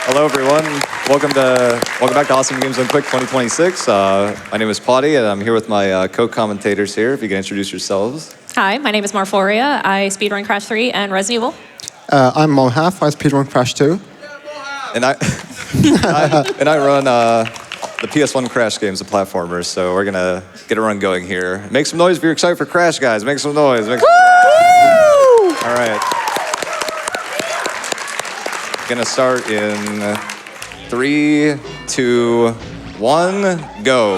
Hello, everyone. Welcome back to Awesome Games Done Quick 2026. My name is Potty, and I'm here with my co-commentators here. If you can introduce yourselves. Hi, my name is marphoria. I speedrun Crash 3 and Resident Evil. I'm Mohaf. I speedrun Crash 2. And I run the PS1 Crash games, the platformers. So we're gonna get a run going here. Make some noise if you're excited for Crash, guys. Make some noise. All right. Gonna start in 3, 2, 1, go.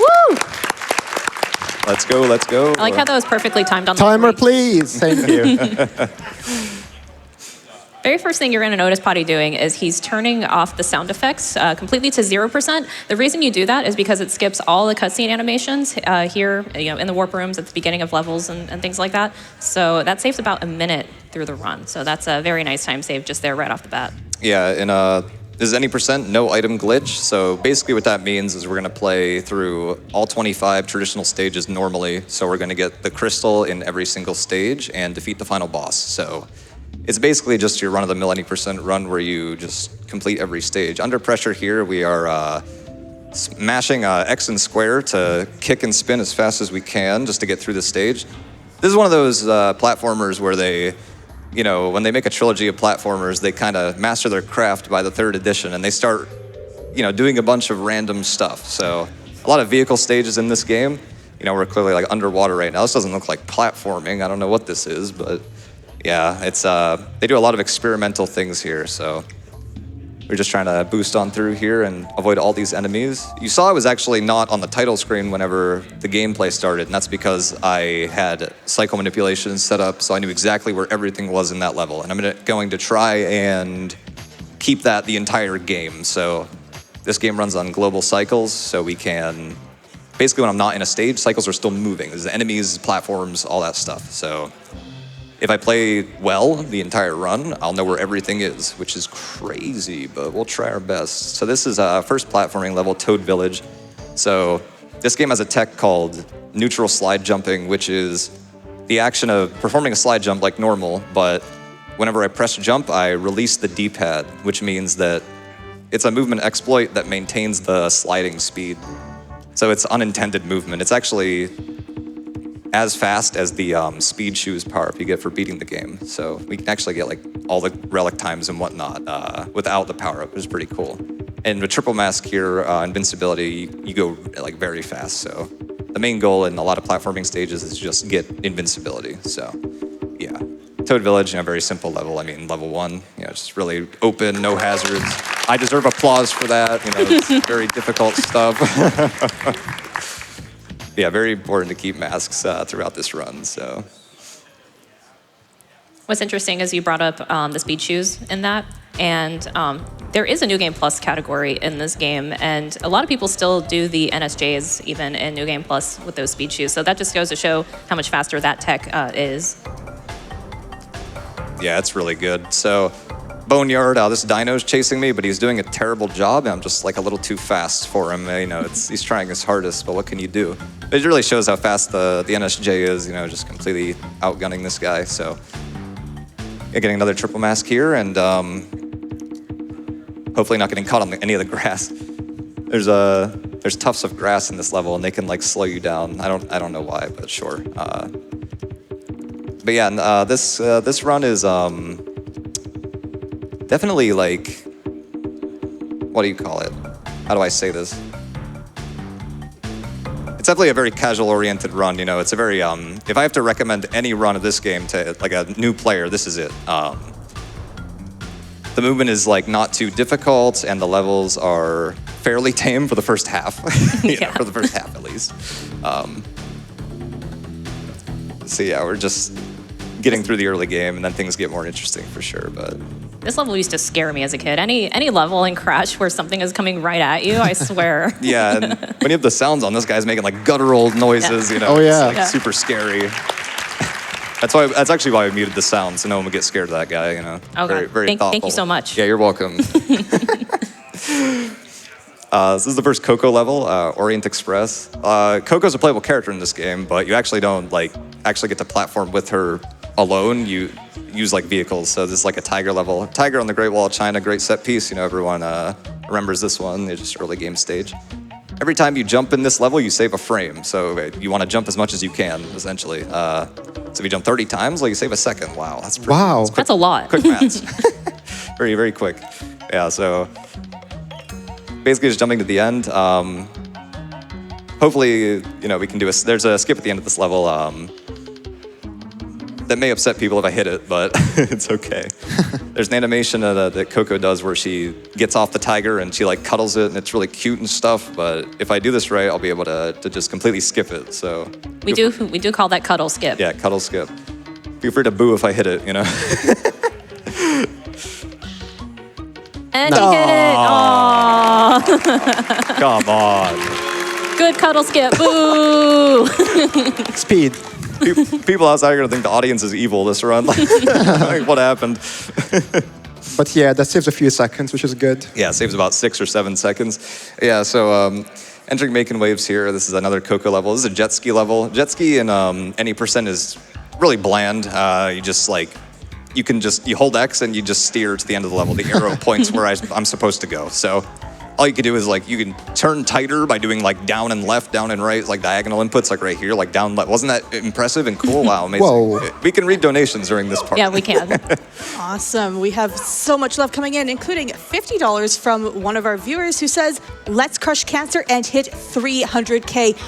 Woo! Let's go, let's go. I like how that was perfectly timed on the Timer, screen. please. Thank you. Very first thing you're going to notice Potty doing is he's turning off the sound effects completely to 0%. The reason you do that is because it skips all the cutscene animations here, in the warp rooms at the beginning of levels and things like that. So that saves about a minute through the run. So that's a very nice time save just there right off the bat. Yeah, and this is any percent, no item glitch. So basically what that means is we're gonna play through all 25 traditional stages normally. So we're gonna get the crystal in every single stage and defeat the final boss. So it's basically just your run-of-the-mill any percent run where you just complete every stage. Under pressure here, we are smashing X and square to kick and spin as fast as we can just to get through the stage. This is one of those platformers where they, when they make a trilogy of platformers, they kind of master their craft by the 3rd edition and they start, doing a bunch of random stuff. So a lot of vehicle stages in this game. We're clearly like underwater right now. This doesn't look like platforming. I don't know what this is, but yeah, it's they do a lot of experimental things here, so we're just trying to boost on through here and avoid all these enemies. You saw I was actually not on the title screen whenever the gameplay started, and that's because I had cycle manipulations set up, so I knew exactly where everything was in that level, and I'm going to try and keep that the entire game. So this game runs on global cycles, so we can, basically when I'm not in a stage, cycles are still moving. There's enemies, platforms, all that stuff, so if I play well the entire run, I'll know where everything is, which is crazy, but we'll try our best. So this is first platforming level, Toad Village. So this game has a tech called neutral slide jumping, which is the action of performing a slide jump like normal, but whenever I press jump, I release the D-pad, which means that it's a movement exploit that maintains the sliding speed. So it's unintended movement. It's actually as fast as the speed shoes power-up you get for beating the game. So we can actually get like all the relic times and whatnot without the power-up, which is pretty cool. And with triple mask here, invincibility, you go like very fast. So the main goal in a lot of platforming stages is just get invincibility. So yeah, Toad Village, very simple level. I mean, level 1, just really open, no hazards. I deserve applause for that. It's very difficult stuff. Yeah, very important to keep masks throughout this run, so. What's interesting is you brought up the speed shoes in that, and there is a New Game Plus category in this game, and a lot of people still do the NSJs even in New Game Plus with those speed shoes, so that just goes to show how much faster that tech is. Yeah, it's really good. So Boneyard, this dino's chasing me, but he's doing a terrible job, and I'm just like a little too fast for him. He's trying his hardest, but what can you do? It really shows how fast the NSJ is, just completely outgunning this guy. So yeah, getting another triple mask here, and hopefully not getting caught on any of the grass. There's tufts of grass in this level, and they can like slow you down. I don't know why, but sure. But yeah, this run is definitely like, what do you call it? How do I say this? It's definitely a very casual-oriented run. It's a very, if I have to recommend any run of this game to like a new player, this is it. The movement is like not too difficult, and the levels are fairly tame for the first half. For the first half at least. So yeah, we're just getting through the early game, and then things get more interesting for sure. But this level used to scare me as a kid. Any level in Crash where something is coming right at you, I swear. Yeah, and when you have the sounds on, this guy's making like guttural noises. Oh yeah, it's like super scary. That's actually why I muted the sound, so no one would get scared of that guy. Okay. Very thoughtful. Thank you so much. Yeah, you're welcome. This is the first Coco level, Orient Express. Coco's a playable character in this game, but you actually don't actually get to platform with her alone, you use like vehicles. So this is like a tiger level. Tiger on the Great Wall of China, great set piece. You know, everyone remembers this one. It's just early game stage. Every time you jump in this level, you save a frame. So you want to jump as much as you can, essentially. So if you jump 30 times, well, you save a second. Wow, that's pretty, Wow. That's a lot. quick maths. Very, very quick. Yeah, so basically just jumping to the end. Hopefully, you know, we can do there's a skip at the end of this level that may upset people if I hit it, but it's okay. There's an animation that Coco does where she gets off the tiger and she like cuddles it, and it's really cute and stuff, but if I do this right, I'll be able to just completely skip it, so. We do call that cuddle skip. Yeah, cuddle skip. Feel free to boo if I hit it, you know? And he hit it. Aww. Come on. Good cuddle skip. Boo. Speed. People outside are gonna think the audience is evil this run. Like, what happened? But yeah, that saves a few seconds, which is good. Yeah, it saves about 6 or 7 seconds. Yeah, so entering Making Waves here, this is another Coco level. This is a jet ski level. Jet ski in any percent is really bland. You just like, you hold X and you just steer to the end of the level. The arrow points where I'm supposed to go. So all you can do is like, you can turn tighter by doing like down and left, down and right, like diagonal inputs, like right here, like down, left. Wasn't that impressive and cool? Wow, amazing. Whoa. We can read donations during this part. Yeah, we can. Awesome. We have so much love coming in, including $50 from one of our viewers who says, let's crush cancer and hit 300K.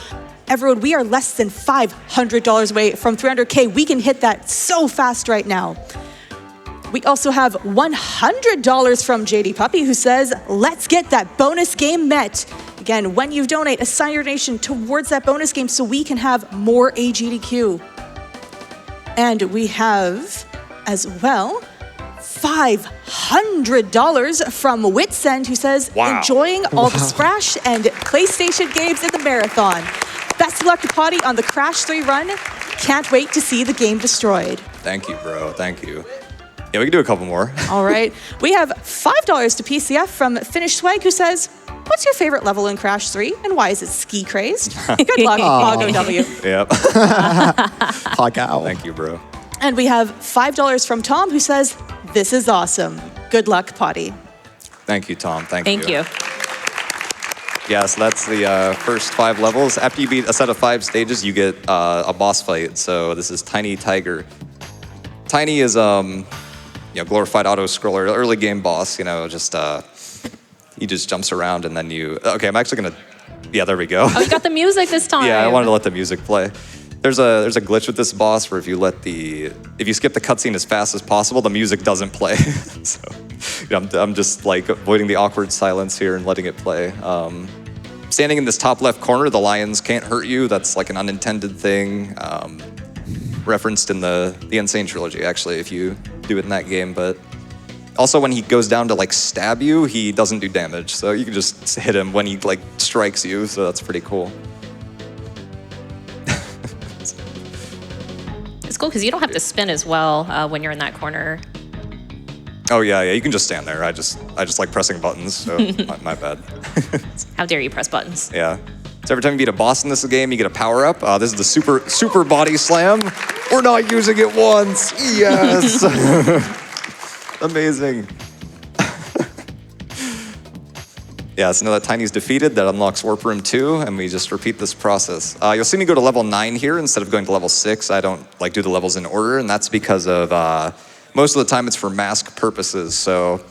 Everyone, we are less than $500 away from 300K. We can hit that so fast right now. We also have $100 from JD Puppy who says, let's get that bonus game met. Again, when you donate, assign your donation towards that bonus game so we can have more AGDQ. And we have, as well, $500 from Witsend who says, Wow. enjoying all the Sprash and PlayStation games in the marathon. Best of luck to Potty on the Crash 3 run. Can't wait to see the game destroyed. Thank you, bro. Thank you. Yeah, we can do a couple more. All right. We have $5 to PCF from Finnish Swag who says, what's your favorite level in Crash 3 and why is it ski crazed? Good luck, Pago W. Yep. Hog out. Thank you, bro. And we have $5 from Tom who says, this is awesome. Good luck, Potty. Thank you, Tom. Thank Thank you. Yeah, so that's the first 5 levels. After you beat a set of 5 stages, you get a boss fight. So this is Tiny Tiger. Tiny is glorified auto-scroller, early game boss, you know, just, he just jumps around and then okay, I'm actually gonna, yeah, there we go. Oh, you got the music this time. Yeah, I wanted to let the music play. There's a glitch with this boss where if you skip the cutscene as fast as possible, the music doesn't play. So, you know, I'm just like avoiding the awkward silence here and letting it play. Standing in this top left corner, the lions can't hurt you. That's like an unintended thing. Referenced in the Insane trilogy, actually, if you do it in that game. But also when he goes down to like stab you, he doesn't do damage. So you can just hit him when he like strikes you. So that's pretty cool. It's cool because you don't have to spin as well when you're in that corner. Oh yeah, you can just stand there. I just like pressing buttons, so my bad. How dare you press buttons? Yeah. So every time you beat a boss in this game, you get a power up. This is the super body slam. We're not using it once. Yes. Amazing. Yeah, so now that Tiny's defeated, that unlocks Warp Room 2, and we just repeat this process. You'll see me go to level 9 here instead of going to level 6. I don't like do the levels in order, and that's because of most of the time it's for mask purposes. So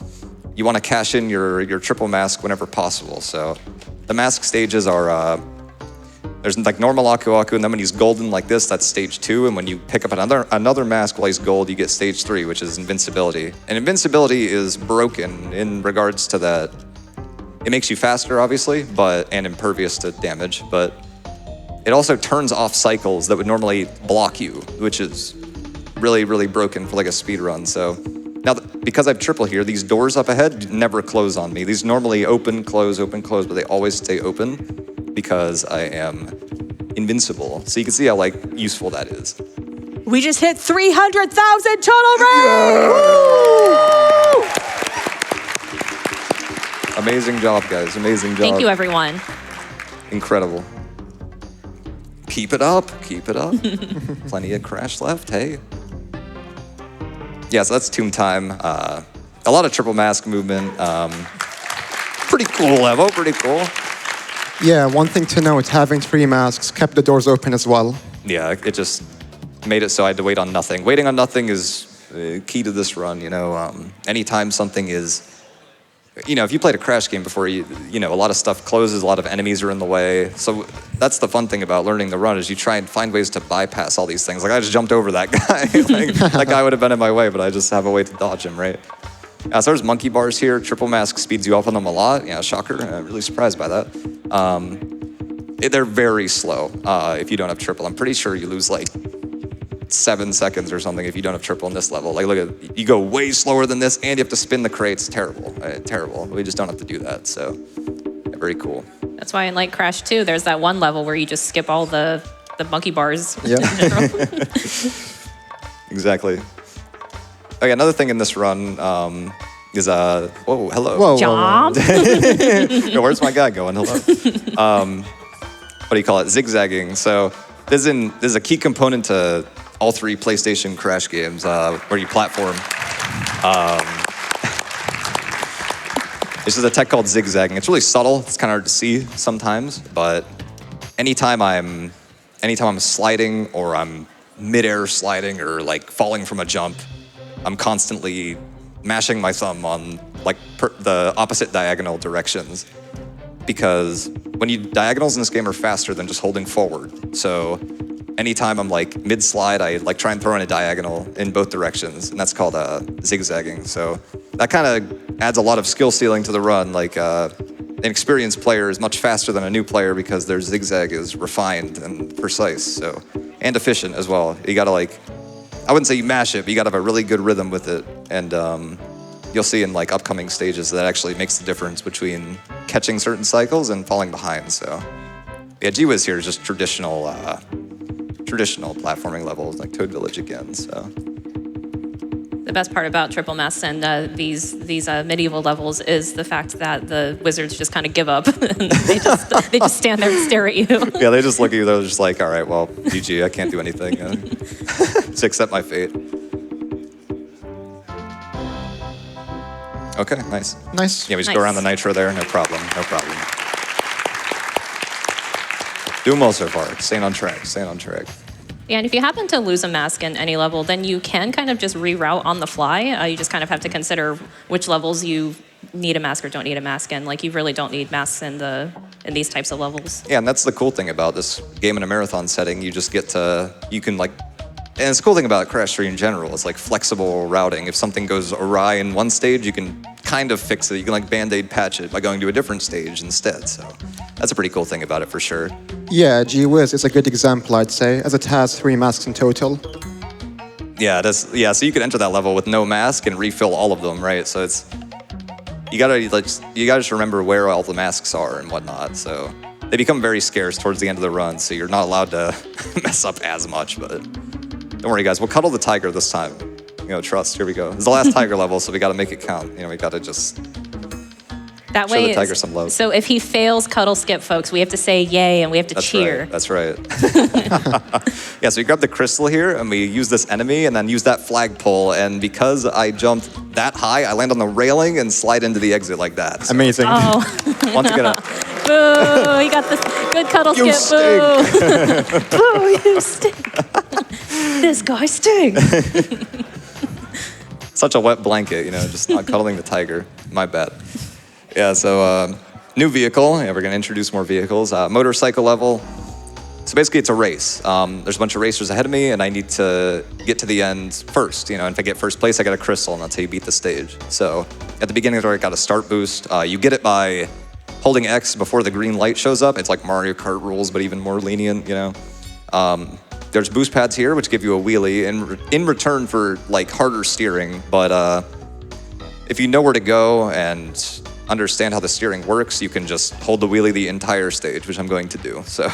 you want to cash in your triple mask whenever possible. So the mask stages are, there's like normal Aku Aku, and then when he's golden like this, that's stage 2. And when you pick up another mask while he's gold, you get stage 3, which is invincibility. And invincibility is broken in regards to that. It makes you faster, obviously, and impervious to damage, but it also turns off cycles that would normally block you, which is really, really broken for like a speed run. So now, because I've triple here, these doors up ahead never close on me. These normally open, close, but they always stay open because I am invincible. So you can see how like useful that is. We just hit 300,000 total rank! Amazing job, guys. Amazing job. Thank you, everyone. Incredible. Keep it up. Keep it up. Plenty of Crash left. Hey. Yeah, so that's tomb time. A lot of triple mask movement. Pretty cool level, pretty cool. Yeah, one thing to note, having 3 masks kept the doors open as well. Yeah, it just made it so I had to wait on nothing. Waiting on nothing is key to this run, you know. Anytime something is, you know, if you played a Crash game before, you know, a lot of stuff closes, a lot of enemies are in the way. So that's the fun thing about learning the run is you try and find ways to bypass all these things. Like I just jumped over that guy. Like, that guy would have been in my way, but I just have a way to dodge him, right? So there's monkey bars here. Triple mask speeds you up on them a lot. Yeah, shocker. I'm really surprised by that. They're very slow if you don't have triple. I'm pretty sure you lose like 7 seconds or something if you don't have triple in this level. Like, look at, you go way slower than this, and you have to spin the crates. Terrible, terrible. We just don't have to do that. So, yeah, very cool. That's why in like Crash 2, there's that one level where you just skip all the monkey bars. Yeah. Exactly. Okay, another thing in this run is whoa, hello. Whoa, Jump. Yo, where's my guy going? Hello. What do you call it? Zigzagging. So this is a key component to all 3 PlayStation Crash games where you platform. This is a tech called zigzagging. It's really subtle. It's kind of hard to see sometimes, but anytime I'm sliding or I'm mid-air sliding or like falling from a jump, I'm constantly mashing my thumb on like the opposite diagonal directions, because diagonals in this game are faster than just holding forward. So anytime I'm like mid-slide, I like try and throw in a diagonal in both directions, and that's called zigzagging. So that kind of adds a lot of skill ceiling to the run. Like an experienced player is much faster than a new player because their zigzag is refined and precise, so, and efficient as well. You gotta like, I wouldn't say you mash it, but you gotta have a really good rhythm with it. And you'll see in like upcoming stages that actually makes the difference between catching certain cycles and falling behind. So yeah, G-Wiz here is just traditional platforming levels, like Toad Village again. So The best part about triple masks and these medieval levels is the fact that the wizards just kind of give up and they just stand there and stare at you. yeah, they just look at you. They're just like, all right, well, GG, I can't do anything. Just accept my fate. Okay, nice. Nice. Yeah, we just Nice. go around the nitro there. No problem. No problem. Doing well so far. Staying on track. Staying on track. Yeah, and if you happen to lose a mask in any level, then you can kind of just reroute on the fly. You just kind of have to consider which levels you need a mask or don't need a mask in. Like, you really don't need masks in these types of levels. Yeah, and that's the cool thing about this game in a marathon setting. You just get to, you can like, and it's the cool thing about Crash 3 in general is like flexible routing. If something goes awry in one stage, you can kind of fix it. You can like Band-Aid patch it by going to a different stage instead. So that's a pretty cool thing about it for sure. Yeah, G-Wiz is a good example, I'd say, as it has 3 masks in total. Yeah, so you could enter that level with no mask and refill all of them, right? So it's, you gotta just remember where all the masks are and whatnot. So they become very scarce towards the end of the run, so you're not allowed to mess up as much, but don't worry guys, we'll cuddle the tiger this time. You know, trust, here we go. It's the last tiger level, so we gotta make it count. You know, we gotta just That show way, the tiger some love. So if he fails cuddle skip, folks, we have to say yay and we have to cheer. That's right. Yeah, so we grab the crystal here and we use this enemy and then use that flagpole. And because I jumped that high, I land on the railing and slide into the exit like that. So Amazing. Oh, once again, boo! He got this good cuddle You skip. Boo! Boo! You stink. This guy stinks. such a wet blanket, you know, just not cuddling the tiger. My bad. Yeah, so new vehicle. Yeah, we're gonna introduce more vehicles. Motorcycle level. So basically it's a race. There's a bunch of racers ahead of me and I need to get to the end first. You know, and if I get first place, I get a crystal and that's how you beat the stage. So at the beginning of the race, I got a start boost. You get it by holding X before the green light shows up. It's like Mario Kart rules, but even more lenient, you know. There's boost pads here, which give you a wheelie in return for like harder steering. But if you know where to go and understand how the steering works, you can just hold the wheelie the entire stage, which I'm going to do. So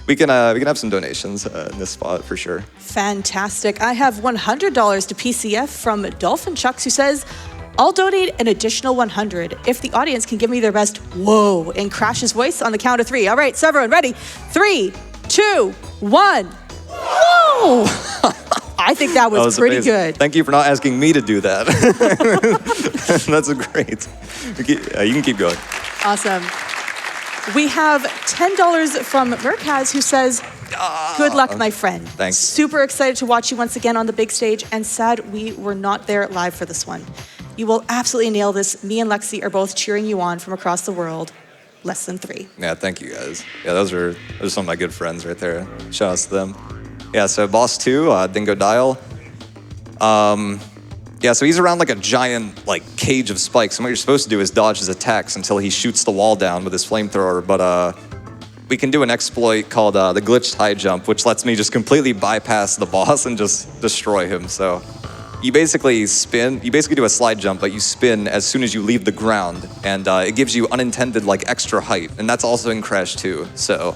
we can have some donations in this spot for sure. Fantastic. I have $100 to PCF from Dolphin Chucks, who says, I'll donate an additional 100 if the audience can give me their best whoa in Crash's voice on the count of 3. All right, so everyone ready? 3, 2, 1. Whoa! I think that was pretty amazing. good. Thank you for not asking me to do that. That's great. You can keep going. Awesome. We have $10 from Merkaz, who says, good luck, my friend. Thanks. Super excited to watch you once again on the big stage, and sad we were not there live for this one. You will absolutely nail this. Me and Lexi are both cheering you on from across the world. Less than 3. Yeah, thank you guys. Yeah, those are some of my good friends right there. Shout outs to them. Yeah, so boss 2, Dingo Dial. Yeah, so he's around like a giant like cage of spikes, and what you're supposed to do is dodge his attacks until he shoots the wall down with his flamethrower. But we can do an exploit called the glitched high jump, which lets me just completely bypass the boss and just destroy him. So you basically do a slide jump, but you spin as soon as you leave the ground, and it gives you unintended like extra height, and that's also in Crash 2. So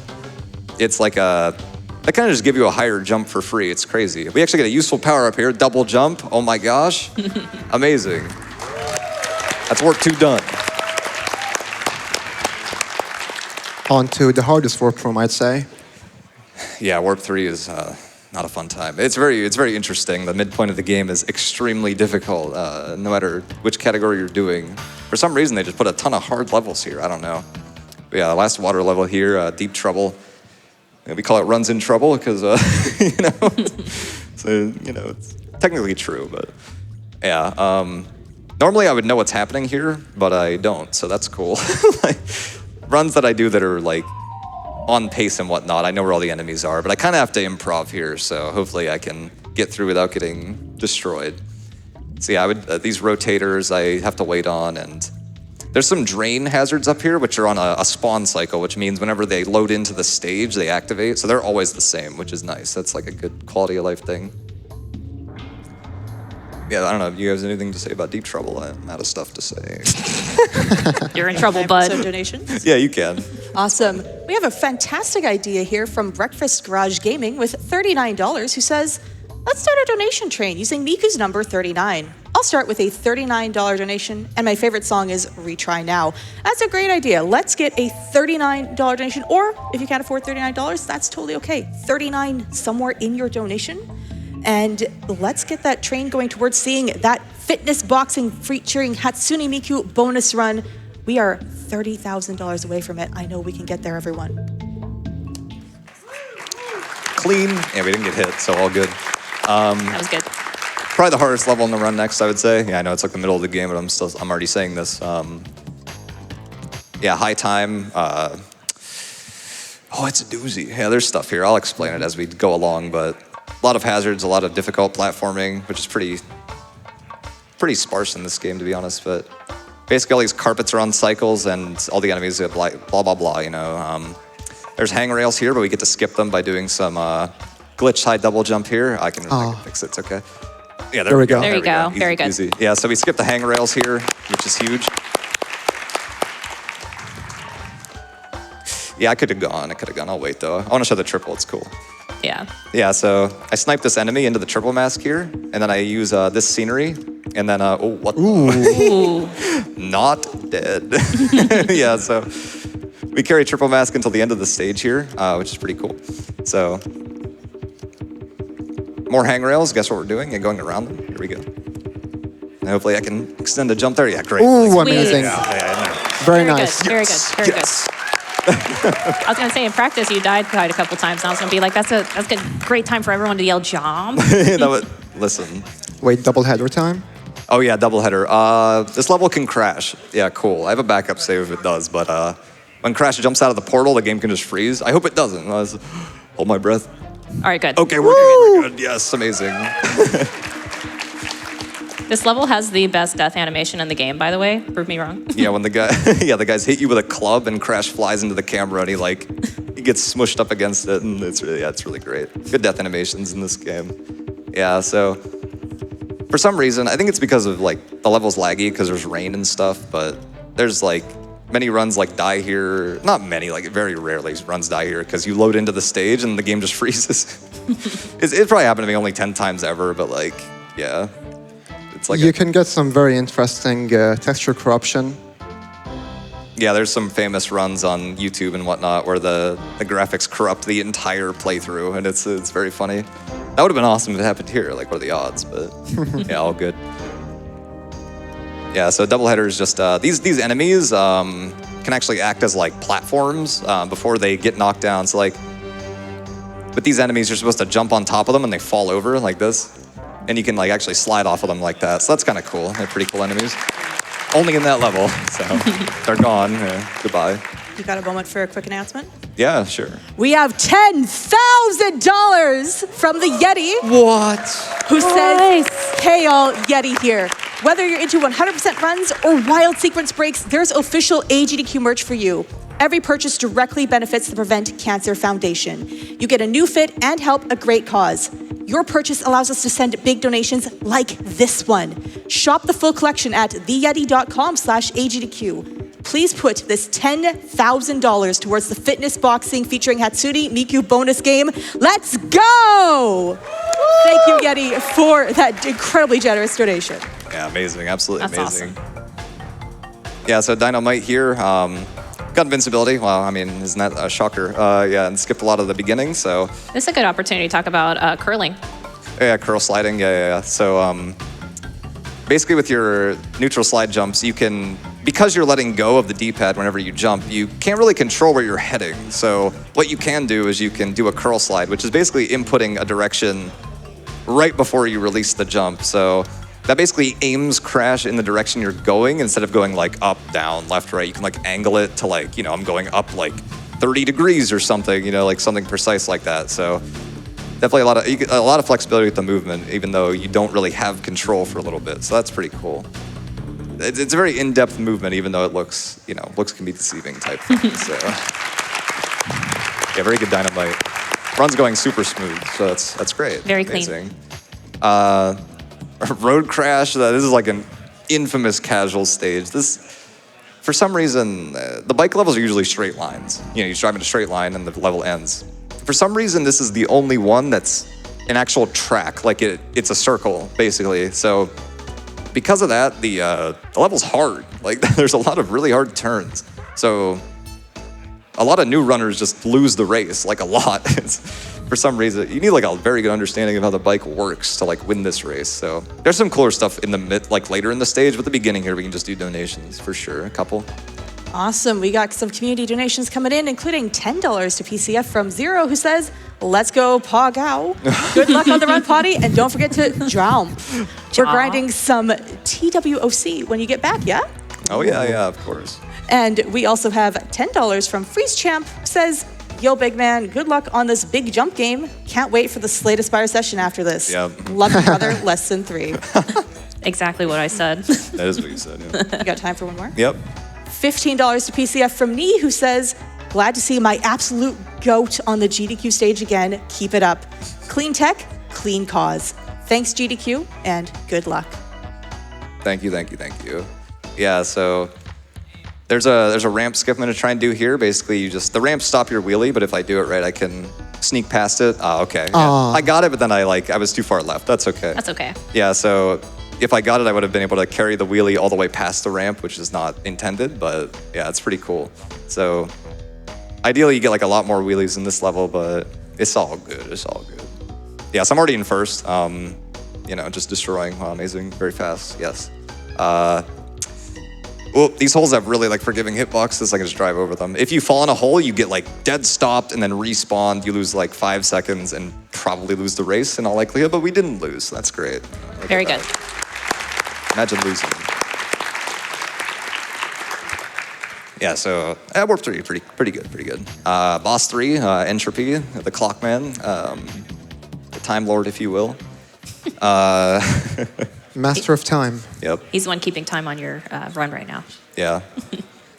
it's like they kind of just give you a higher jump for free. It's crazy. We actually get a useful power up here, double jump. Oh my gosh, amazing. That's work 2 done. On to the hardest warp room, I'd say. Yeah, warp 3 is not a fun time. It's very interesting. The midpoint of the game is extremely difficult, no matter which category you're doing. For some reason, they just put a ton of hard levels here. I don't know. But yeah, the last water level here, Deep Trouble. We call it runs in trouble because, it's technically true, but yeah. Normally I would know what's happening here, but I don't, so that's cool. Like, runs that I do that are like on pace and whatnot, I know where all the enemies are, but I kind of have to improv here, so hopefully I can get through without getting destroyed. So yeah, these rotators I have to wait on, and there's some drain hazards up here, which are on a spawn cycle, which means whenever they load into the stage, they activate. So they're always the same, which is nice. That's like a good quality of life thing. Yeah, I don't know if you guys have anything to say about Deep Trouble. I'm out of stuff to say. You're in trouble, Some bud. donations. Yeah, you can. Awesome. We have a fantastic idea here from Breakfast Garage Gaming with $39, who says, let's start a donation train using Miku's number 39. I'll start with a $39 donation, and my favorite song is Retry Now. That's a great idea. Let's get a $39 donation, or if you can't afford $39, that's totally okay. $39 somewhere in your donation, and let's get that train going towards seeing that fitness boxing featuring Hatsune Miku bonus run. We are $30,000 away from it. I know we can get there, everyone. Clean. Yeah, we didn't get hit, so all good. That was good. Probably the hardest level in the run next, I would say. Yeah, I know it's like the middle of the game, but I'm already saying this. Yeah, high time. Oh, it's a doozy. Yeah, there's stuff here. I'll explain it as we go along, but a lot of hazards, a lot of difficult platforming, which is pretty sparse in this game, to be honest. But basically, all these carpets are on cycles, and all the enemies have like blah blah blah. There's hangrails here, but we get to skip them by doing some glitch high double jump here. I can fix it. It's okay. Yeah, there we go. There you go. Easy, Very good. easy. Yeah, so we skip the hangrails here, which is huge. Yeah, I could have gone. I'll wait though. I want to show the triple. It's cool. Yeah. Yeah, so I snipe this enemy into the triple mask here, and then I use this scenery, and then Ooh. not dead. Yeah, so we carry triple mask until the end of the stage here, which is pretty cool. So more hangrails. Guess what we're doing? And going around them. Here we go. And hopefully I can extend a jump there. Yeah, great. Ooh, Sweet. amazing. Yeah. Very nice. Good. Very good. Very good. I was gonna say in practice you died quite a couple times, and I was gonna be like, that's a great time for everyone to yell jump. Listen. Wait, double header time? Oh yeah, double header. This level can crash. Yeah, cool. I have a backup save if it does, but when Crash jumps out of the portal, the game can just freeze. I hope it doesn't. Hold my breath. All right, good. Okay, we're good. Yes, amazing. This level has the best death animation in the game, by the way. Prove me wrong. Yeah, when the guys hit you with a club and Crash flies into the camera and he gets smushed up against it, and it's really great. Good death animations in this game. Yeah, so for some reason, I think it's because of like the level's laggy because there's rain and stuff, but there's like many runs like die here. Not many, like very rarely runs die here because you load into the stage and the game just freezes. It's probably happened to me only 10 times ever, but like, yeah. It's like you can get some very interesting texture corruption. Yeah, there's some famous runs on YouTube and whatnot where the graphics corrupt the entire playthrough, and it's very funny. That would have been awesome if it happened here. Like, what are the odds? But yeah, all good. Yeah, so doubleheader is just these enemies can actually act as like platforms before they get knocked down. So like with these enemies, you're supposed to jump on top of them and they fall over like this, and you can like actually slide off of them like that. So that's kind of cool. They're pretty cool enemies. Only in that level, so they're gone. Goodbye. You got a moment for a quick announcement? Yeah, sure. We have $10,000 from the Yeti. What? Who says, hey all, Yeti here. Whether you're into 100% runs or wild sequence breaks, there's official AGDQ merch for you. Every purchase directly benefits the Prevent Cancer Foundation. You get a new fit and help a great cause. Your purchase allows us to send big donations like this one. Shop the full collection at theyeti.com/AGDQ. Please put this $10,000 towards the fitness boxing featuring Hatsune Miku bonus game. Let's go! Thank you, Yeti, for that incredibly generous donation. Yeah, amazing. Absolutely That's amazing. Yeah, so Dynamite here. Got invincibility. Well, I mean, isn't that a shocker? Yeah, and skipped a lot of the beginning, so. This is a good opportunity to talk about curling. Yeah, curl sliding. Yeah. So basically with your neutral slide jumps, you can, because you're letting go of the D-pad whenever you jump, you can't really control where you're heading. So what you can do is you can do a curl slide, which is basically inputting a direction right before you release the jump. So that basically aims Crash in the direction you're going instead of going like up, down, left, right. You can like angle it to like, I'm going up like 30 degrees or something, like something precise like that. So definitely a lot of flexibility with the movement, even though you don't really have control for a little bit. So that's pretty cool. It's a very in-depth movement, even though it looks can be deceiving type thing. So yeah, very good Dynamite. Run's going super smooth, so that's great. Very amazing. Road Crash. This is like an infamous casual stage. This, for some reason, the bike levels are usually straight lines. You drive in a straight line and the level ends. For some reason, this is the only one that's an actual track. Like it's a circle, basically. So because of that, the level's hard. Like there's a lot of really hard turns. So a lot of new runners just lose the race, like a lot. For some reason, you need like a very good understanding of how the bike works to like win this race. So there's some cooler stuff in the later in the stage, but the beginning here we can just do donations for sure, a couple. Awesome. We got some community donations coming in, including $10 to PCF from Zero, who says, let's go Paw Gao. Good luck on the run, Potty, and don't forget to jump. We're grinding some TWOC when you get back, yeah? Oh yeah, of course. And we also have $10 from Freeze Champ, who says, yo, big man, good luck on this big jump game. Can't wait for the Slate Aspire session after this. Yep. Love you, brother. Lesson 3. Exactly what I said. That is what you said, yeah. You got time for one more? Yep. $15 to PCF from Nee, who says, glad to see my absolute GOAT on the GDQ stage again. Keep it up. Clean tech, clean cause. Thanks, GDQ, and good luck. Thank you. Yeah, so there's a ramp skip I'm gonna try and do here. Basically, the ramps stop your wheelie, but if I do it right, I can sneak past it. Okay. Yeah. I got it, but then I was too far left. That's okay. That's okay. Yeah, so if I got it, I would have been able to carry the wheelie all the way past the ramp, which is not intended, but yeah, it's pretty cool. So ideally, you get like a lot more wheelies in this level, but it's all good. Yeah, so I'm already in first. Just destroying. Wow, amazing, very fast. Yes. Well, these holes have really forgiving hitboxes. I can just drive over them. If you fall in a hole, you get dead stopped and then respawned. You lose 5 seconds and probably lose the race in all likelihood, but we didn't lose. So that's great. Very good. Imagine losing. Yeah, so Warp 3, pretty good. Boss 3, Entropy, the Clockman, the Time Lord, if you will. Master of time. Yep. He's the one keeping time on your run right now. Yeah.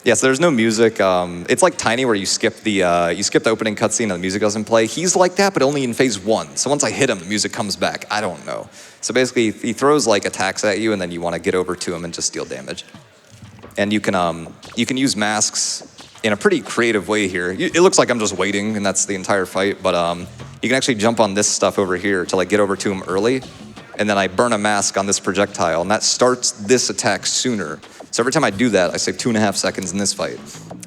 Yeah, so there's no music. It's like Tiny where you skip the opening cutscene and the music doesn't play. He's like that, but only in phase 1. So once I hit him, the music comes back. I don't know. So basically, he throws attacks at you, and then you want to get over to him and just deal damage. And you can use masks in a pretty creative way here. It looks like I'm just waiting, and that's the entire fight. But you can actually jump on this stuff over here to get over to him early. And then I burn a mask on this projectile, and that starts this attack sooner. So every time I do that, I save 2.5 seconds in this fight.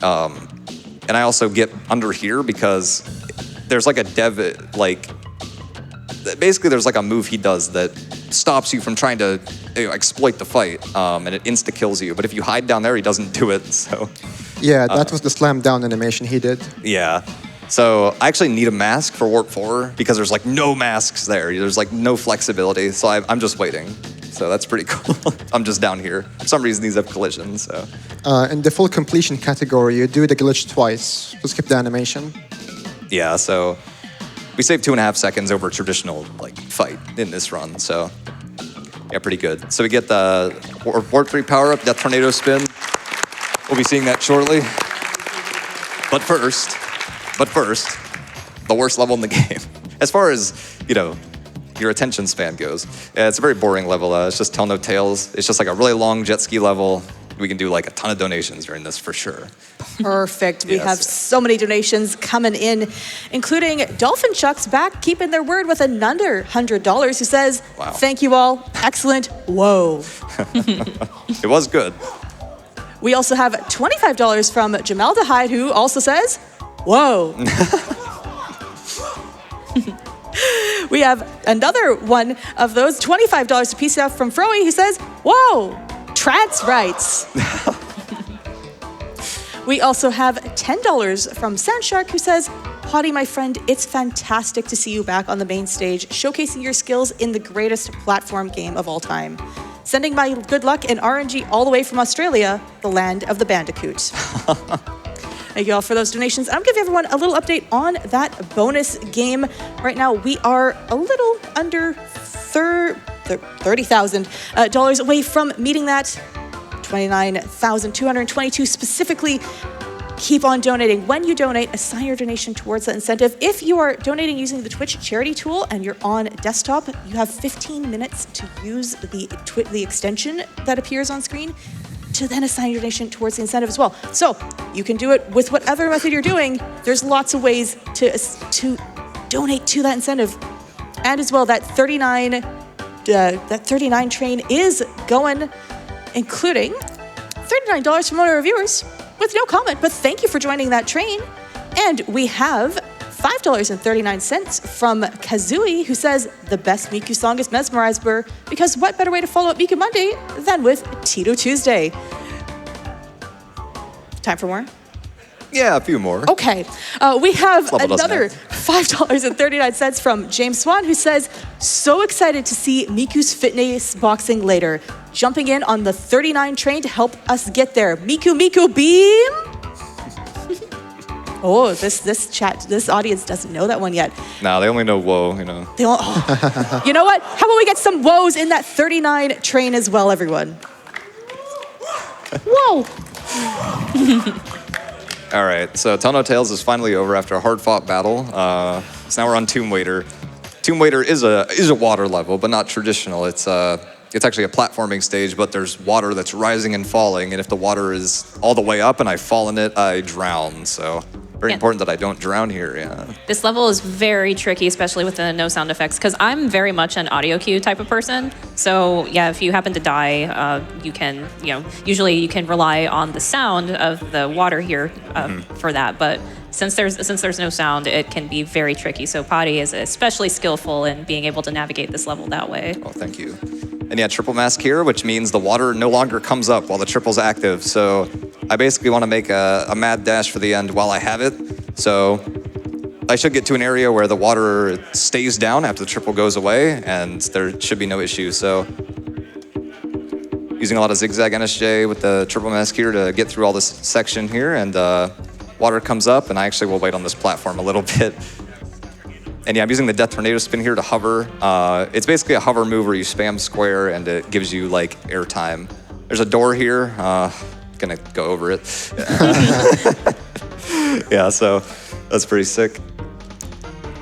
And I also get under here because there's a dev, basically there's like a move he does that stops you from trying to exploit the fight, and it insta kills you. But if you hide down there, he doesn't do it. So Yeah, that was the slam down animation he did. yeah. So I actually need a mask for Warp 4 because there's like no masks there. There's like no flexibility. So I'm just waiting. So that's pretty cool. I'm just down here. For some reason, these have collisions. So In the full completion category, you do the glitch twice to skip the animation. yeah. So we saved 2.5 seconds over a traditional like fight in this run. So yeah, pretty good. So we get the Warp 3 power up, that tornado spin. We'll be seeing that shortly. But first, the worst level in the game. As far as, your attention span goes. Yeah, it's a very boring level. It's just Tell No Tales. It's just like a really long jet ski level. We can do like a ton of donations during this for sure. Perfect. We Yes. have so many donations coming in, including Dolphin Chucks back, keeping their word with another $100, who says, Wow. thank you all. Excellent. Whoa. It was good. We also have $25 from Jamaldehide, who also says, whoa. We have another one of those, $25 to piece out from Froey, who says, whoa, trans rights. We also have $10 from Sandshark, who says, Potty, my friend, it's fantastic to see you back on the main stage, showcasing your skills in the greatest platform game of all time. Sending my good luck and RNG all the way from Australia, the land of the Bandicoot. Thank you all for those donations. I'm giving everyone a little update on that bonus game. Right now, we are a little under $30,000 away from meeting that. 29,222 specifically. Keep on donating. When you donate, assign your donation towards that incentive. If you are donating using the Twitch charity tool and you're on desktop, you have 15 minutes to use the extension that appears on screen to then assign your donation towards the incentive as well. So you can do it with whatever method you're doing. There's lots of ways to donate to that incentive. And as well, that 39 train is going, including $39 from one of our viewers with no comment, but thank you for joining that train. And we have $5.39 from Kazooie, who says, the best Miku song is Mesmerizer, because what better way to follow up Miku Monday than with Tito Tuesday? Time for more? Yeah, a few more. Okay. We have Level doesn't another end. $5.39 from James Swan, who says, so excited to see Miku's fitness boxing later. Jumping in on the 39 train to help us get there. Miku beam. Oh, this audience doesn't know that one yet. Nah, they only know whoa, They all, oh. You know what? How about we get some woes in that 39 train as well, everyone? Whoa. All right, so Tell No Tales is finally over after a hard-fought battle. So now we're on Tomb Waiter. Tomb Waiter is a water level, but not traditional. It's actually a platforming stage, but there's water that's rising and falling, and if the water is all the way up and I fall in it, I drown. So very Yeah. important that I don't drown here. Yeah. This level is very tricky, especially with the no sound effects, because I'm very much an audio cue type of person. So yeah, if you happen to die, you can, usually you can rely on the sound of the water here for that. But since there's no sound, it can be very tricky. So Potty is especially skillful in being able to navigate this level that way. Oh, thank you. And yeah, triple mask here, which means the water no longer comes up while the triple's active. So I basically want to make a mad dash for the end while I have it. So I should get to an area where the water stays down after the triple goes away, and there should be no issue. So using a lot of zigzag NSJ with the triple mask here to get through all this section here, and water comes up, and I actually will wait on this platform a little bit. And yeah, I'm using the Death Tornado Spin here to hover. It's basically a hover move where you spam square and it gives you like air time. There's a door here. Gonna go over it. Yeah, so that's pretty sick.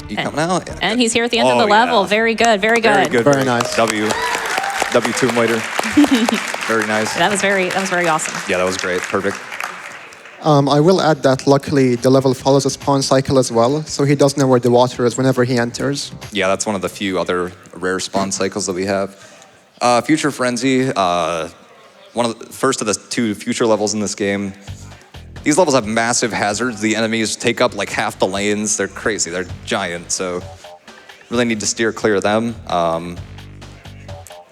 You coming out? Yeah, And good. he's here at the end of Oh, the level. yeah. Very good, very good. Very good. Very nice. W Tomb Waiter. Very nice. That was very awesome. Yeah, that was great. Perfect. I will add that luckily the level follows a spawn cycle as well, so he does know where the water is whenever he enters. Yeah, that's one of the few other rare spawn cycles that we have. Future Frenzy, one of the first of the two future levels in this game. These levels have massive hazards. The enemies take up like half the lanes. They're crazy. They're giant. So Really need to steer clear of them.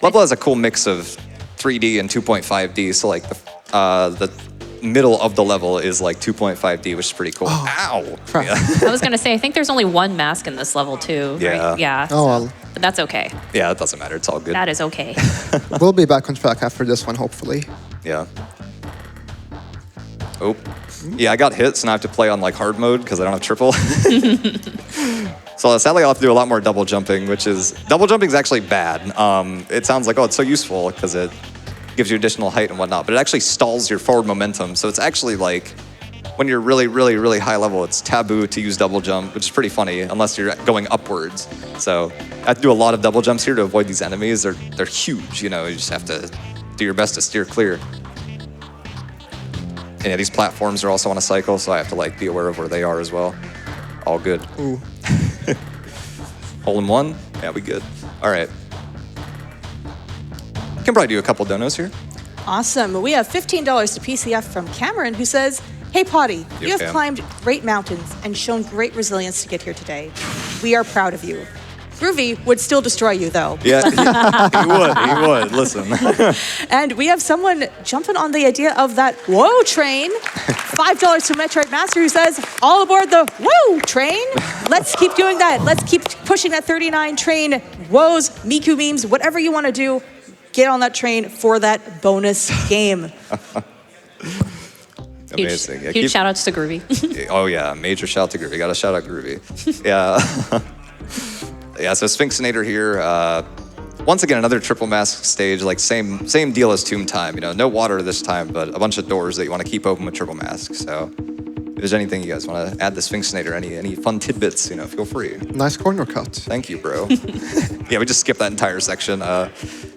Level has a cool mix of 3D and 2.5D, so like the middle of the level is like 2.5D, which is pretty cool. Ow! Crap. Yeah. I was gonna say, I think there's only one mask in this level too. Yeah. Right? Yeah. Oh, well. But that's okay. Yeah, it doesn't matter. It's all good. That is okay. We'll be back on track after this one, hopefully. Yeah. Oh. Yeah, I got hit, so now I have to play on like hard mode because I don't have triple. So sadly, I'll have to do a lot more double jumping, double jumping is actually bad. It sounds like, oh, it's so useful because it gives you additional height and whatnot, but it actually stalls your forward momentum. So it's actually like, when you're really, really, really high level, it's taboo to use double jump, which is pretty funny unless you're going upwards. So I have to do a lot of double jumps here to avoid these enemies. They're huge, you know, you just have to do your best to steer clear. And yeah, these platforms are also on a cycle, so I have to like be aware of where they are as well. All good. Ooh. Hole in one? Yeah, we good. All right. Can probably do a couple donos here. Awesome. We have $15 to PCF from Cameron, who says, "Hey, Potty, you have Cam. climbed great mountains and shown great resilience to get here today. We are proud of you. Groovy would still destroy you, though." Yeah, he would. Listen. And we have someone jumping on the idea of that whoa train. $5 to Metroid Master, who says, "All aboard the whoa train. Let's keep doing that. Let's keep pushing that 39 train. Woes, Miku memes, whatever you want to do, get on that train for that bonus game." Amazing. Yeah, Huge shout outs to Groovy. Oh yeah, major shout to Groovy. Got to shout out Groovy. Yeah. Yeah, so Sphinxinator here. Once again, another triple mask stage, like same deal as Tomb Time. You know, no water this time, but a bunch of doors that you want to keep open with triple mask. So if there's anything you guys want to add to Sphinxinator, any fun tidbits, you know, feel free. Nice corner cut. Thank you, bro. Yeah, we just skipped that entire section. I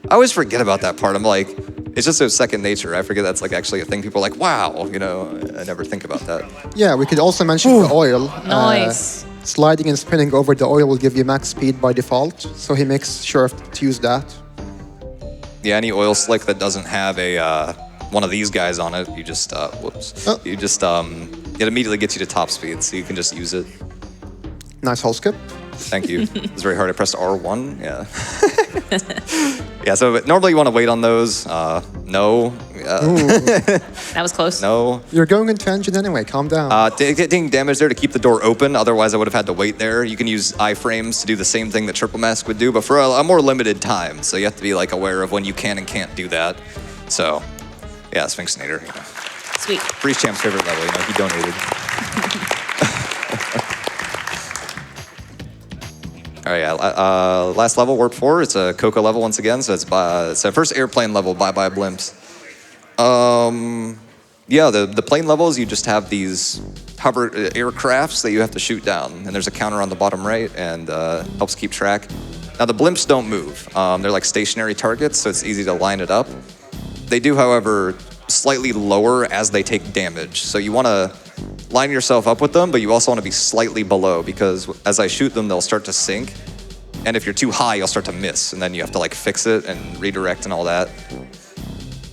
always forget about that part. I'm like, it's just so second nature. I forget that's like actually a thing. People are like, wow, you know, I never think about that. Yeah, we could also mention the oil. Nice. Sliding and spinning over the oil will give you max speed by default, so he makes sure to use that. Yeah, any oil slick that doesn't have a one of these guys on it, you just you just it immediately gets you to top speed, so you can just use it. Nice hole skip. Thank you. It's very hard. I pressed R1. Yeah. Yeah. So normally you want to wait on those. No. That was close. No. You're going into engine anyway, calm down. Taking damage there to keep the door open. Otherwise, I would have had to wait there. You can use iframes to do the same thing that Triple Mask would do, but for a more limited time. So you have to be like aware of when you can and can't do that. So, yeah, Sphinxinator. You know. Sweet. Breeze Champ's favorite level. You know, he donated. All right, yeah. Last level, Warp 4. It's a Coco level once again. So it's a first airplane level. Bye bye blimps. Yeah, the plane levels, you just have these hover aircrafts that you have to shoot down, and there's a counter on the bottom right, and helps keep track. Now the blimps don't move. They're like stationary targets, so it's easy to line it up. They do, however, slightly lower as they take damage. So you want to line yourself up with them, but you also want to be slightly below, because as I shoot them, they'll start to sink. And if you're too high, you'll start to miss, and then you have to like fix it and redirect and all that.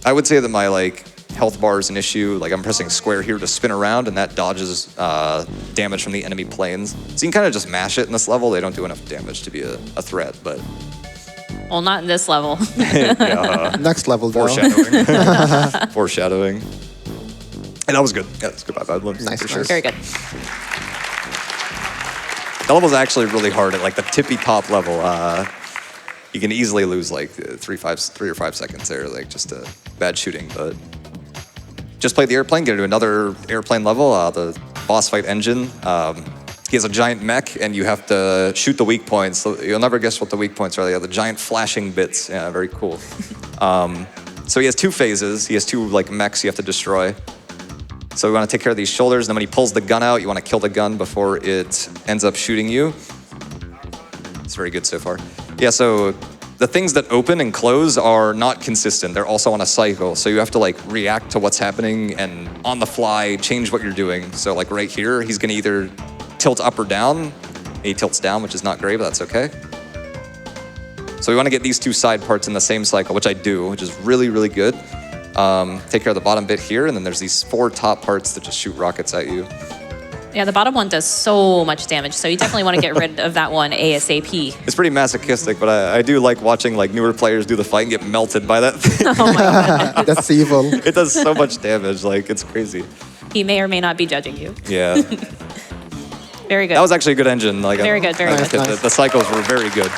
I would say that my like health bar is an issue. Like I'm pressing square here to spin around, and that dodges damage from the enemy planes. So you can kind of just mash it in this level. They don't do enough damage to be a threat, but Well, not in this level. yeah, Next level, though. foreshadowing. Foreshadowing. And that was good. Yeah, that's good. Bye-bye, Blimps, Nice, for nice. sure. Very good. That level's actually really hard at like the tippy top level. You can easily lose like 3 or 5 seconds there, like just bad shooting. But just play the airplane, get to another airplane level. The boss fight engine. He has a giant mech, and you have to shoot the weak points. So you'll never guess what the weak points are. They are the giant flashing bits. Yeah, very cool. So he has 2 phases. He has 2 like mechs you have to destroy. So we want to take care of these shoulders, and then when he pulls the gun out, you want to kill the gun before it ends up shooting you. It's very good so far. Yeah, so the things that open and close are not consistent. They're also on a cycle. So you have to like react to what's happening and on the fly change what you're doing. So like right here, he's going to either tilt up or down. He tilts down, which is not great, but that's okay. So we want to get these 2 side parts in the same cycle, which I do, which is really, really good. Take care of the bottom bit here, and then there's these 4 top parts that just shoot rockets at you. Yeah, the bottom one does so much damage, so you definitely want to get rid of that one ASAP. It's pretty masochistic, but I do like watching like newer players do the fight and get melted by that thing. Oh my god. That's evil. It does so much damage, like it's crazy. He may or may not be judging you. Yeah. Very good. That was actually a good engine. Like Very good, very Nice, good. nice. The cycles were very good.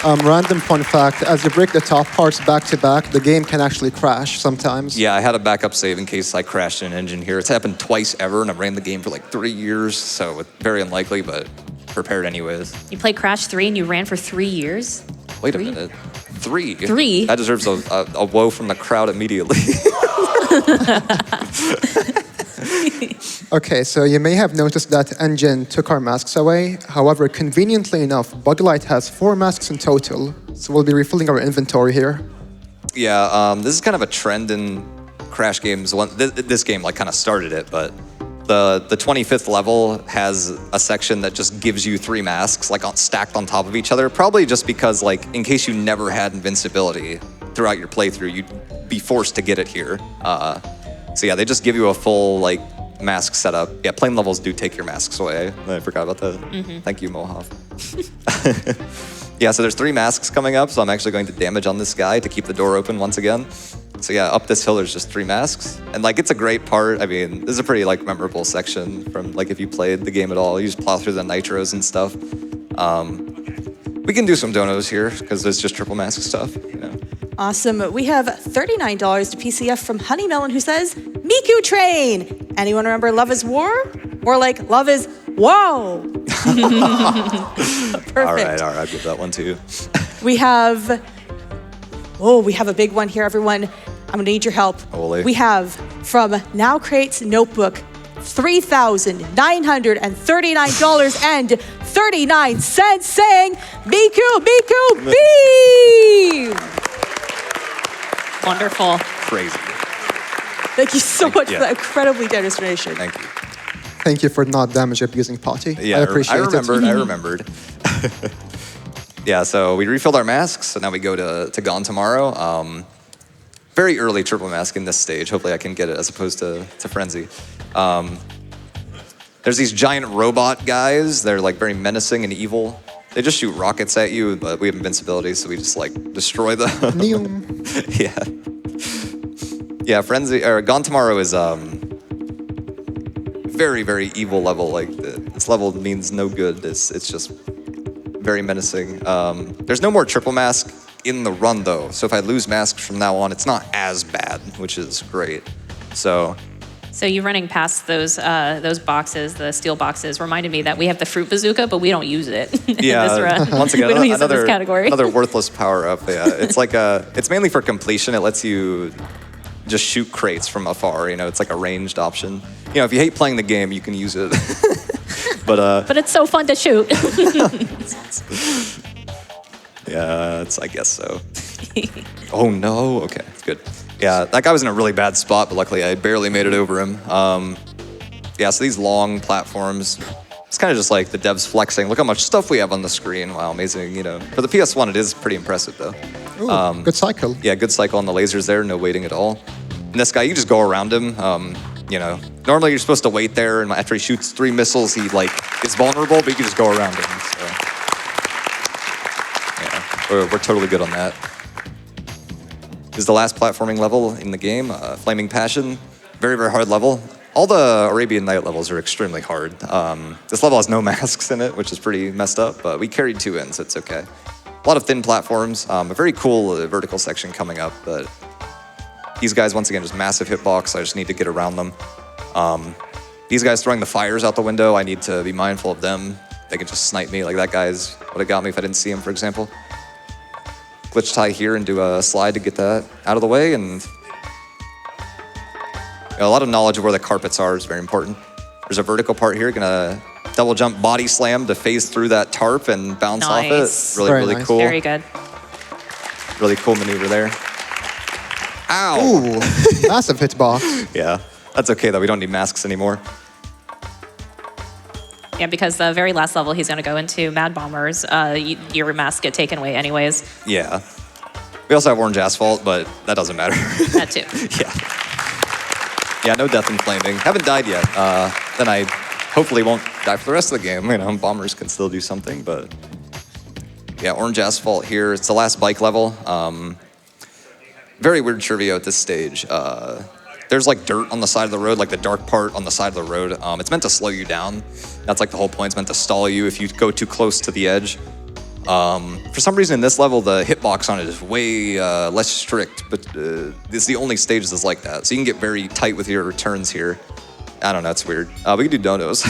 Random fun fact, as you break the top parts back to back, the game can actually crash sometimes. Yeah, I had a backup save in case I crashed an engine here. It's happened twice ever, and I've ran the game for like 3 years, so it's very unlikely, but prepared anyways. You played Crash 3 and you ran for 3 years? Wait a minute. 3? 3? That deserves a woe from the crowd immediately. Okay, so you may have noticed that engine took our masks away. However, conveniently enough, Buglight has 4 masks in total, so we'll be refilling our inventory here. Yeah, this is kind of a trend in Crash games. This game like kind of started it, but the 25th level has a section that just gives you 3 masks like stacked on top of each other. Probably just because like in case you never had invincibility throughout your playthrough, you'd be forced to get it here. So yeah, they just give you a full like mask setup. Yeah, plane levels do take your masks away. I forgot about that. Thank you, Mohaf. Yeah, so there's 3 masks coming up, so I'm actually going to damage on this guy to keep the door open once again. So yeah, up this hill there's just 3 masks. And like it's a great part. I mean, this is a pretty like memorable section from like if you played the game at all. You just plow through the nitros and stuff. We can do some donos here because there's just triple mask stuff, you know. Awesome. We have $39 to PCF from Honeymelon who says, Miku Train. Anyone remember Love is War? More like Love is Whoa. Perfect. All right, I'll give that one to you. We have a big one here, everyone. I'm gonna need your help. Ole. We have from Now Crates Notebook, $3,939.39 saying, Miku, Miku, B! Wonderful. Crazy. Thank you so much yeah. for that incredibly generous donation. Thank you. Thank you for not damage abusing Potty. Yeah, I appreciate it. I remembered. Yeah, so we refilled our masks, so now we go to Gone Tomorrow. Very early triple mask in this stage. Hopefully I can get it as opposed to Frenzy. There's these giant robot guys. They're like very menacing and evil. They just shoot rockets at you, but we have invincibility, so we just like destroy them. Neum. Yeah. Yeah, Frenzy or Gone Tomorrow is very, very evil level. Like this level means no good. It's just very menacing. There's no more triple mask in the run though, so if I lose masks from now on, it's not as bad, which is great. So you running past those boxes, the steel boxes, reminded me that we have the fruit bazooka, but we don't use it in this run. Once again, we don't use it in this category. another worthless power up. Yeah, it's like it's mainly for completion. It lets you just shoot crates from afar. You know, it's like a ranged option. You know, if you hate playing the game, you can use it. But it's so fun to shoot. yeah, I guess so. Oh no. Okay, good. Yeah, that guy was in a really bad spot, but luckily I barely made it over him. Yeah, so these long platforms, it's kind of just like the devs flexing. Look how much stuff we have on the screen. Wow, amazing. You know, for the PS1, it is pretty impressive though. Ooh, good cycle. Yeah, good cycle on the lasers there, no waiting at all. And this guy, you just go around him. You know, normally you're supposed to wait there, and after he shoots 3 missiles, he like is vulnerable, but you can just go around him. So yeah, we're totally good on that. This is the last platforming level in the game, Flaming Passion. Very, very hard level. All the Arabian Night levels are extremely hard. This level has no masks in it, which is pretty messed up, but we carried 2 in, so it's okay. A lot of thin platforms, a very cool vertical section coming up, but these guys, once again, just massive hitbox. I just need to get around them. These guys throwing the fires out the window, I need to be mindful of them. They can just snipe me, like that guy's would have got me if I didn't see him, for example. Glitch tie here and do a slide to get that out of the way, and a lot of knowledge of where the carpets are is very important. There's a vertical part here, gonna double jump body slam to phase through that tarp and bounce off Nice. it. Really, Very really nice. cool. Very good. Really cool maneuver there. Ow! Ooh, massive hitbox. Yeah, that's okay though. We don't need masks anymore. Yeah, because the very last level he's going to go into Mad Bombers, your masks get taken away anyways. Yeah. We also have orange asphalt, but that doesn't matter. That too. Yeah. Yeah, no death and flaming. Haven't died yet. Then I hopefully won't die for the rest of the game. You know, bombers can still do something, but yeah, orange asphalt here. It's the last bike level. Very weird trivia at this stage. There's like dirt on the side of the road, like the dark part on the side of the road. It's meant to slow you down. That's like the whole point. It's meant to stall you if you go too close to the edge. For some reason in this level, the hitbox on it is way less strict, but it's the only stage that's like that. So you can get very tight with your turns here. I don't know, it's weird. We can do donos.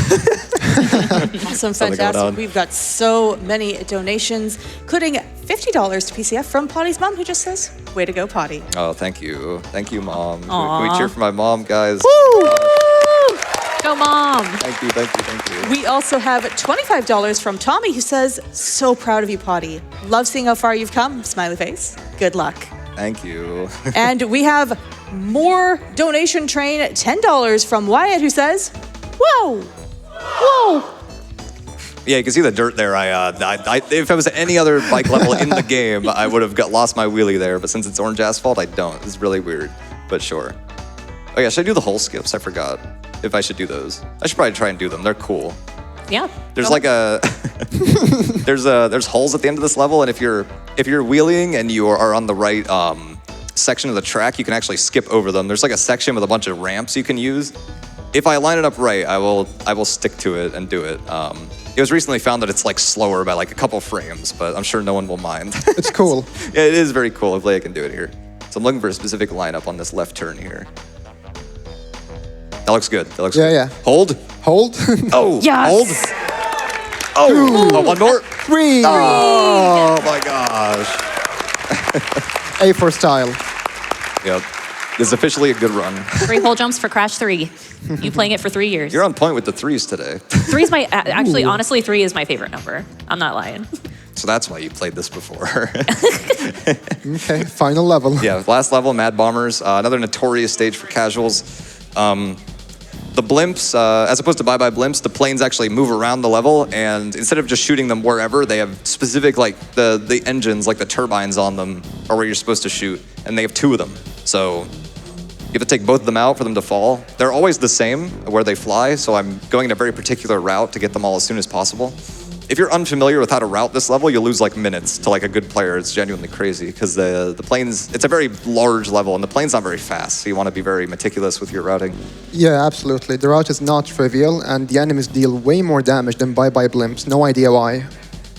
Awesome, fantastic. We've got so many donations, including $50 to PCF from Potty's mom, who just says, way to go, Potty. Oh, thank you. Thank you, Mom. Can we cheer for my mom, guys? Woo! Go, Mom. Thank you, thank you, thank you. We also have $25 from Tommy, who says, so proud of you, Potty. Love seeing how far you've come. Smiley face. Good luck. Thank you. And we have more donation train, $10 from Wyatt, who says, whoa, whoa. Yeah, you can see the dirt there. If it was any other bike level in the game, I would have lost my wheelie there. But since it's orange asphalt, I don't. It's really weird, but sure. Oh yeah, should I do the hole skips? I forgot if I should do those. I should probably try and do them. They're cool. Yeah. There's like a there's holes at the end of this level, and if you're wheeling and you are on the right section of the track, you can actually skip over them. There's like a section with a bunch of ramps you can use. If I line it up right, I will stick to it and do it. It was recently found that it's like slower by like a couple frames, but I'm sure no one will mind. It's cool. Yeah, it is very cool. Hopefully I can do it here. So I'm looking for a specific lineup on this left turn here. That looks good. That looks good. Yeah. Hold. Hold. Oh, Yes. hold. Oh, one more. 3. Oh my gosh. A for style. Yep. This is officially a good run. 3 hole jumps for Crash 3. You playing it for 3 years. You're on point with the threes today. 3 is my, actually, honestly, 3 is my favorite number. I'm not lying. So that's why you played this before. Okay, final level. Yeah, last level, Mad Bombers. Another notorious stage for casuals. The blimps, as opposed to bye-bye blimps, the planes actually move around the level, and instead of just shooting them wherever, they have specific, like, the engines, like the turbines on them, are where you're supposed to shoot, and they have 2 of them. So you have to take both of them out for them to fall. They're always the same where they fly, so I'm going in a very particular route to get them all as soon as possible. If you're unfamiliar with how to route this level, you'll lose like minutes to like a good player. It's genuinely crazy because the planes, it's a very large level and the plane's not very fast. So you want to be very meticulous with your routing. Yeah, absolutely. The route is not trivial, and the enemies deal way more damage than bye-bye blimps. No idea why.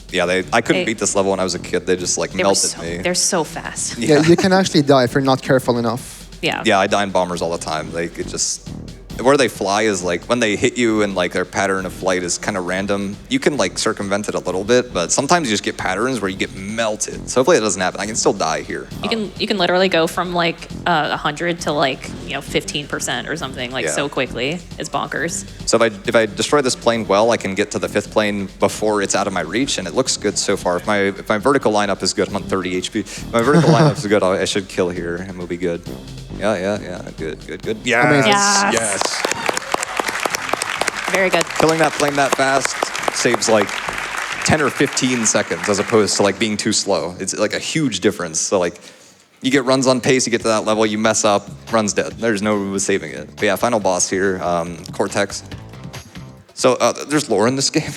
Yeah, I couldn't beat this level when I was a kid. They just like melted me. They're so fast. Yeah, you can actually die if you're not careful enough. Yeah. Yeah, I die in bombers all the time. Like it just, where they fly is like when they hit you and like their pattern of flight is kind of random. You can like circumvent it a little bit, but sometimes you just get patterns where you get melted. So hopefully it doesn't happen. I can still die here. You can literally go from like 100 to like 15% or something like so quickly. It's bonkers. So if I destroy this plane well, I can get to the 5th plane before it's out of my reach, and it looks good so far. If my vertical lineup is good, I'm on 30 HP. If my vertical lineup is good, I should kill here, and we'll be good. Yeah. Good. Yes. Amazing. Yes. Very good. Killing that plane that fast saves like 10 or 15 seconds as opposed to like being too slow. It's like a huge difference. So like you get runs on pace, you get to that level, you mess up, run's dead. There's no saving it. But yeah, final boss here, Cortex. So there's lore in this game.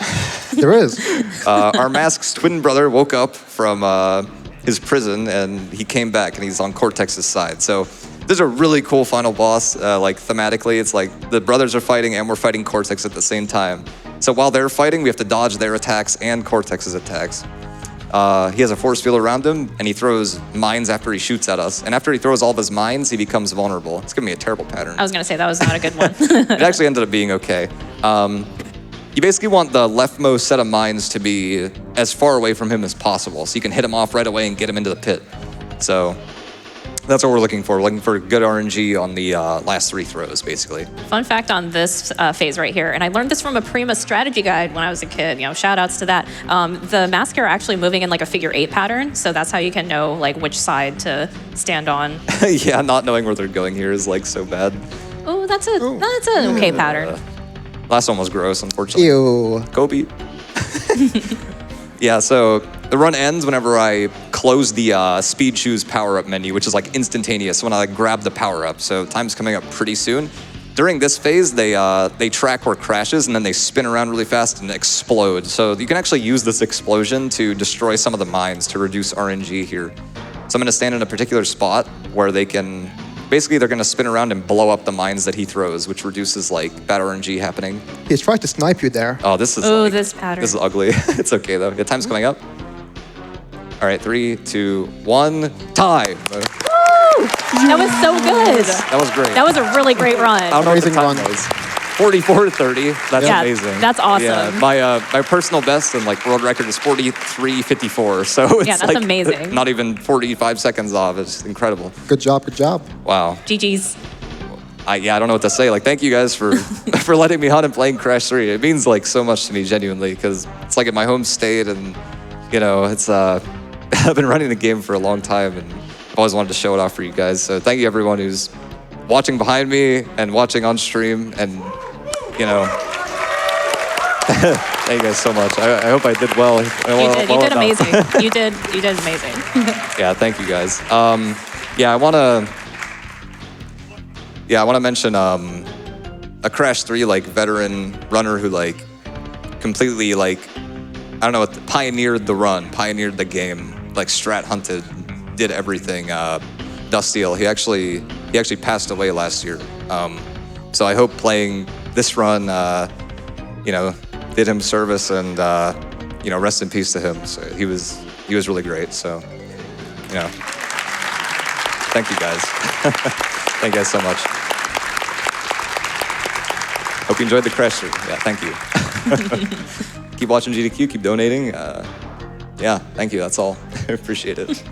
There is. Our Mask's twin brother woke up from his prison and he came back and he's on Cortex's side. So this is a really cool final boss. Like thematically, it's like the brothers are fighting and we're fighting Cortex at the same time. So while they're fighting, we have to dodge their attacks and Cortex's attacks. He has a force field around him and he throws mines after he shoots at us. And after he throws all of his mines, he becomes vulnerable. It's giving me a terrible pattern. I was going to say that was not a good one. It actually ended up being okay. You basically want the leftmost set of mines to be as far away from him as possible so you can hit him off right away and get him into the pit. So that's what we're looking for. We're looking for good RNG on the last 3 throws, basically. Fun fact on this phase right here, and I learned this from a Prima strategy guide when I was a kid, shout outs to that. The Mask are actually moving in like a figure 8 pattern, so that's how you can know like which side to stand on. Yeah, not knowing where they're going here is like so bad. Oh, that's an okay pattern. Last one was gross, unfortunately. Ew. Kobe. Yeah, so the run ends whenever I close the speed choose power-up menu, which is like instantaneous when I like, grab the power-up. So time's coming up pretty soon. during this phase, they track where crashes and then they spin around really fast and explode. So you can actually use this explosion to destroy some of the mines to reduce RNG here. So I'm gonna stand in a particular spot where they can, basically they're gonna spin around and blow up the mines that he throws, which reduces like bad RNG happening. He's trying to snipe you there. Oh, this is this pattern. This is ugly. It's okay though. Your time's coming up. All right, 3, 2, 1, time. That was so good. That was great. That was a really great run. I don't know what the Amazing time run. was. 44-30. That's Yeah, amazing. that's awesome. Yeah, my personal best and like world record is 43:54. So it's Yeah, that's like amazing. not even 45 seconds off. It's incredible. Good job, good job. Wow. GG's. I don't know what to say. Like, thank you guys for for letting me on and playing Crash 3. It means like so much to me, genuinely, because it's like in my home state, and you know, it's I've been running the game for a long time, and I've always wanted to show it off for you guys. So thank you everyone who's watching behind me and watching on stream, and you know, thank you guys so much. I hope I did well. You did amazing. You did amazing. Yeah, thank you guys. Yeah, I wanna mention a Crash 3 like veteran runner who like completely like, I don't know, pioneered the run, pioneered the game, like strat hunted, did everything. Dustiel, he actually passed away last year. So I hope playing this run, you know, did him service, and you know, rest in peace to him. So he was really great. So, you know, thank you guys. Thank you guys so much. Hope you enjoyed the Crash 3. Yeah, thank you. Keep watching GDQ, keep donating. Yeah, thank you, that's all. I appreciate it.